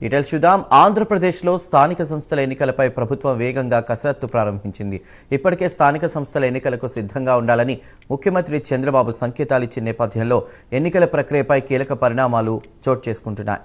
Details చూద్దాం. ఆంధ్రప్రదేశ్లో స్థానిక సంస్థల ఎన్నికలపై ప్రభుత్వం వేగంగా కసరత్తు ప్రారంభించింది. ఇప్పటికే స్థానిక సంస్థల ఎన్నికలకు సిద్ధంగా ఉండాలని ముఖ్యమంత్రి చంద్రబాబు సంకేతాలిచ్చిన నేపథ్యంలో ఎన్నికల ప్రక్రియపై కీలక పరిణామాలు చోటు చేసుకుంటున్నాయి.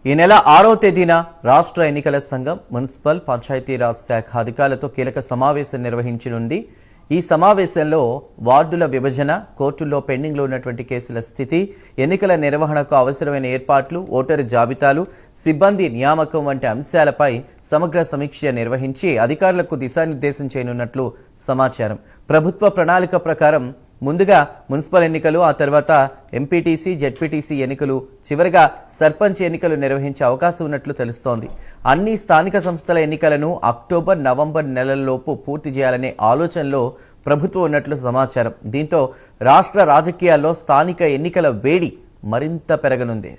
ఈ నెల 6వ తేదీన రాష్ట్ర ఎన్నికల సంఘం మున్సిపల్ పంచాయతీరాజ్ శాఖ అధికారులతో కీలక సమావేశం నిర్వహించనుంది. ఈ సమావేశంలో వార్డుల విభజన, కోర్టుల్లో పెండింగ్లో ఉన్నటువంటి కేసుల స్థితి, ఎన్నికల నిర్వహణకు అవసరమైన ఏర్పాట్లు, ఓటరు జాబితాలు, సిబ్బంది నియామకం వంటి అంశాలపై సమగ్ర సమీక్ష నిర్వహించి అధికారులకు దిశానిర్దేశం చేయనున్నట్లు సమాచారం. ప్రభుత్వ ప్రణాళిక ప్రకారం ముందుగా మున్సిపల్ ఎన్నికలు, ఆ తర్వాత ఎంపీటీసీ, జెడ్పీటీసీ ఎన్నికలు, చివరిగా సర్పంచ్ ఎన్నికలు నిర్వహించే అవకాశం ఉన్నట్లు తెలుస్తోంది. అన్ని స్థానిక సంస్థల ఎన్నికలను అక్టోబర్, నవంబర్ నెలల్లోపు పూర్తి చేయాలనే ఆలోచనలో ప్రభుత్వం ఉన్నట్లు సమాచారం. దీంతో రాష్ట్ర రాజకీయాల్లో స్థానిక ఎన్నికల వేడి మరింత పెరగనుంది.